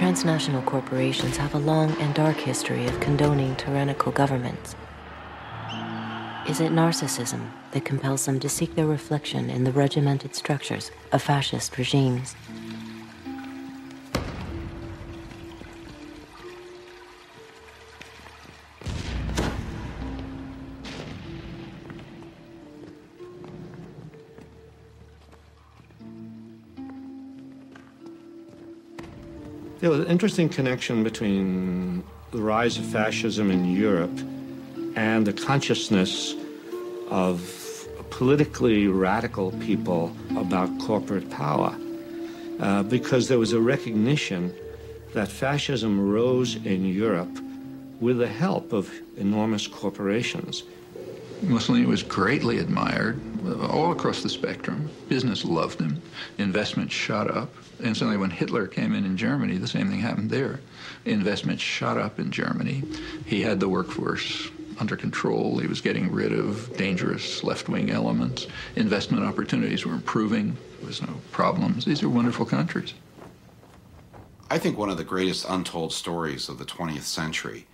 transnational corporations have a long and dark history of condoning tyrannical governments. Is it narcissism that compels them to seek their reflection in the regimented structures of fascist regimes? There was an interesting connection between the rise of fascism in Europe and the consciousness of politically radical people about corporate power, because there was a recognition that fascism rose in Europe with the help of enormous corporations. Mussolini was greatly admired all across the spectrum. Business loved him. Investment shot up. And suddenly when Hitler came in Germany, the same thing happened there. Investment shot up in Germany. He had the workforce under control. He was getting rid of dangerous left-wing elements. Investment opportunities were improving. There was no problems. These are wonderful countries. I think one of the greatest untold stories of the 20th century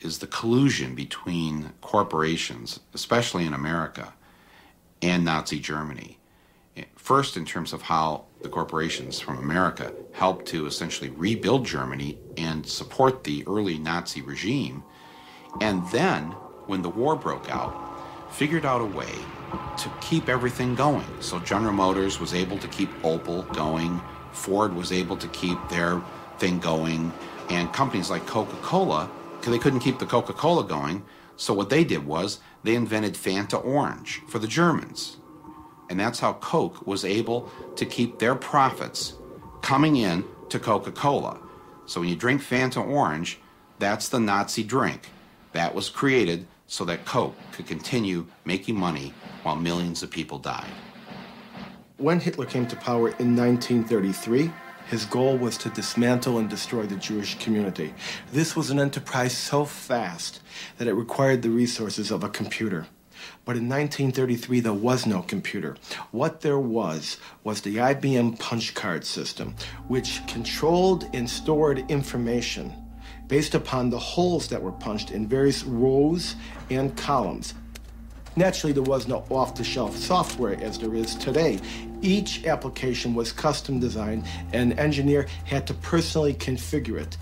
is the collusion between corporations, especially in America, and Nazi Germany. First, in terms of how the corporations from America helped to essentially rebuild Germany and support the early Nazi regime, and then, when the war broke out, figured out a way to keep everything going. So General Motors was able to keep Opel going, Ford was able to keep their thing going, and companies like Coca-Cola, because they couldn't keep the Coca-Cola going, so what they did was they invented Fanta Orange for the Germans. And that's how Coke was able to keep their profits coming in to Coca-Cola. So when you drink Fanta Orange, that's the Nazi drink. That was created so that Coke could continue making money while millions of people died. When Hitler came to power in 1933, his goal was to dismantle and destroy the Jewish community. This was an enterprise so fast that it required the resources of a computer. But in 1933, there was no computer. What there was the IBM punch card system, which controlled and stored information based upon the holes that were punched in various rows and columns. Naturally, there was no off-the-shelf software as there is today. Each application was custom designed, and an engineer had to personally configure it.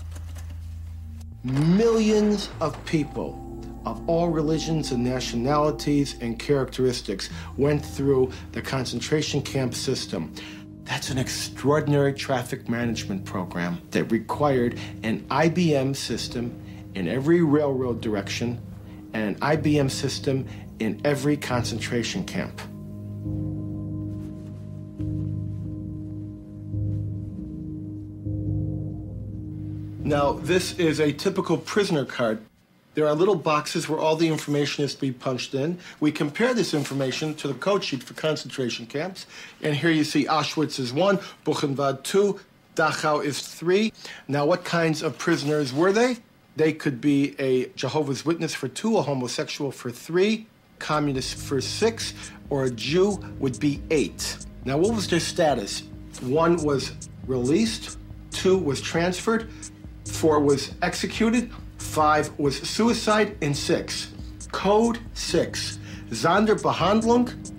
Millions of people of all religions and nationalities and characteristics went through the concentration camp system. That's an extraordinary traffic management program that required an IBM system in every railroad direction and an IBM system in every concentration camp. Now, this is a typical prisoner card. There are little boxes where all the information is to be punched in. We compare this information to the code sheet for concentration camps. And here you see Auschwitz is 1, Buchenwald 2, Dachau is 3. Now, what kinds of prisoners were they? They could be a Jehovah's Witness for 2, a homosexual for 3, communist for 6, or a Jew would be 8. Now, what was their status? 1 was released, 2 was transferred, 4 was executed, 5 was suicide, and 6. Code 6. Sonderbehandlung,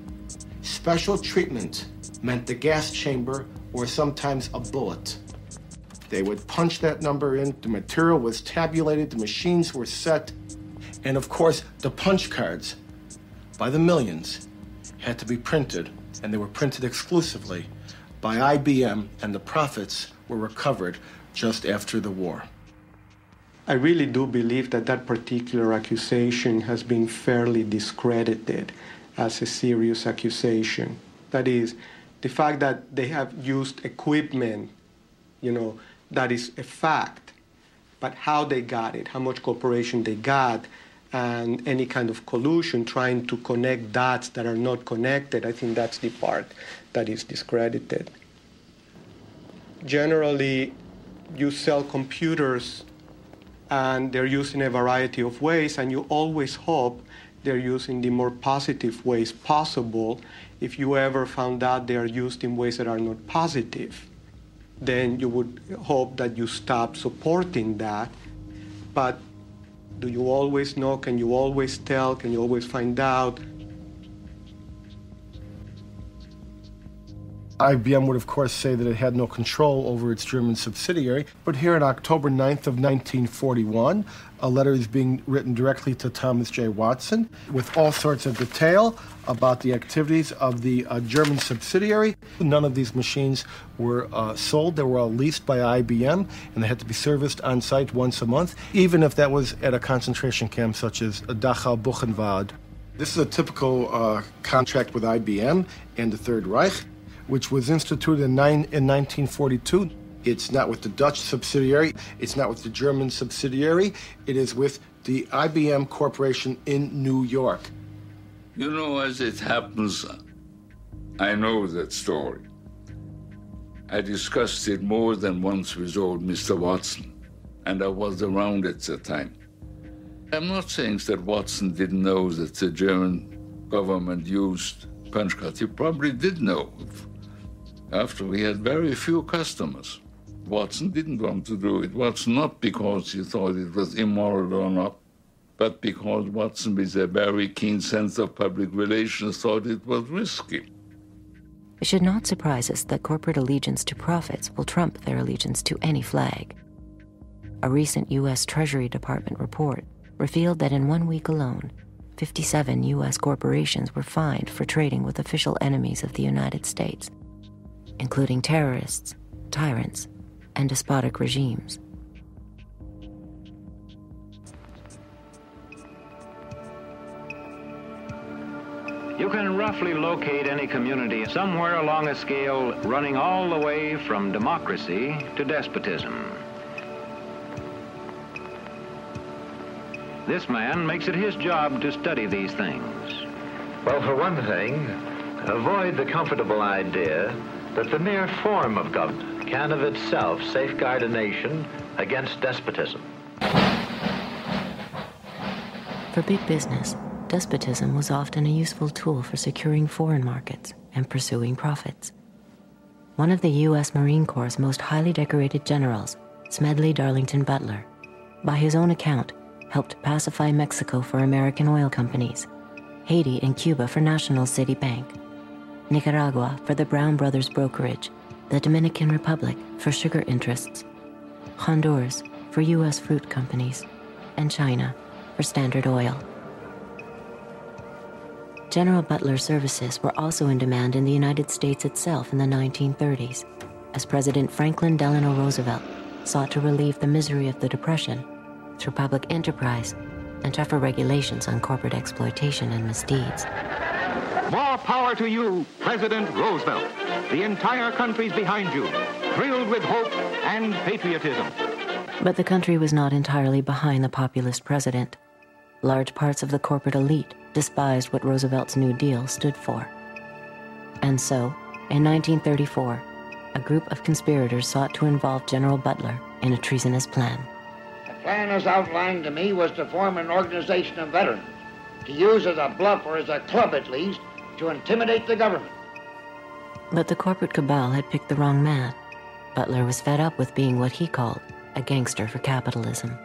special treatment, meant the gas chamber or sometimes a bullet. They would punch that number in, the material was tabulated, the machines were set, and of course, the punch cards, by the millions, had to be printed, and they were printed exclusively by IBM, and the profits were recovered just after the war. I really do believe that that particular accusation has been fairly discredited as a serious accusation. That is, the fact that they have used equipment, that is a fact. But how they got it, how much cooperation they got, and any kind of collusion, trying to connect dots that are not connected, I think that's the part that is discredited. Generally, you sell computers and they're used in a variety of ways, and you always hope they're used in the more positive ways possible. If you ever found out they are used in ways that are not positive, then you would hope that you stop supporting that. But do you always know? Can you always tell? Can you always find out? IBM would, of course, say that it had no control over its German subsidiary. But here on October 9th of 1941, a letter is being written directly to Thomas J. Watson with all sorts of detail about the activities of the German subsidiary. None of these machines were sold. They were all leased by IBM, and they had to be serviced on site once a month, even if that was at a concentration camp such as Dachau Buchenwald. This is a typical contract with IBM and the Third Reich, which was instituted in 1942. It's not with the Dutch subsidiary. It's not with the German subsidiary. It is with the IBM Corporation in New York. You know, as it happens, I know that story. I discussed it more than once with old Mr. Watson, and I was around at the time. I'm not saying that Watson didn't know that the German government used punch cards. He probably did know. After we had very few customers. Watson didn't want to do it. It was not because he thought it was immoral or not, but because Watson, with a very keen sense of public relations, thought it was risky. It should not surprise us that corporate allegiance to profits will trump their allegiance to any flag. A recent U.S. Treasury Department report revealed that in 1 week alone, 57 U.S. corporations were fined for trading with official enemies of the United States, including terrorists, tyrants, and despotic regimes. You can roughly locate any community somewhere along a scale running all the way from democracy to despotism. This man makes it his job to study these things. Well, for one thing, avoid the comfortable idea that the mere form of government can of itself safeguard a nation against despotism. For big business, despotism was often a useful tool for securing foreign markets and pursuing profits. One of the U.S. Marine Corps' most highly decorated generals, Smedley Darlington Butler, by his own account, helped pacify Mexico for American oil companies, Haiti and Cuba for National City Bank, Nicaragua for the Brown Brothers Brokerage, the Dominican Republic for sugar interests, Honduras for U.S. fruit companies, and China for Standard Oil. General Butler's services were also in demand in the United States itself in the 1930s, as President Franklin Delano Roosevelt sought to relieve the misery of the Depression through public enterprise and tougher regulations on corporate exploitation and misdeeds. More power to you, President Roosevelt. The entire country's behind you, thrilled with hope and patriotism. But the country was not entirely behind the populist president. Large parts of the corporate elite despised what Roosevelt's New Deal stood for. And so, in 1934, a group of conspirators sought to involve General Butler in a treasonous plan. The plan as outlined to me was to form an organization of veterans, to use as a bluff or as a club at least, to intimidate the government. But the corporate cabal had picked the wrong man. Butler was fed up with being what he called a gangster for capitalism.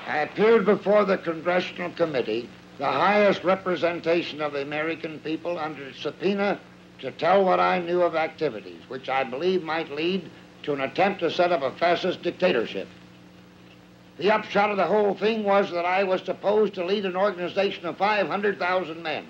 I appeared before the Congressional Committee, the highest representation of the American people, under subpoena to tell what I knew of activities which I believe might lead to an attempt to set up a fascist dictatorship. The upshot of the whole thing was that I was supposed to lead an organization of 500,000 men.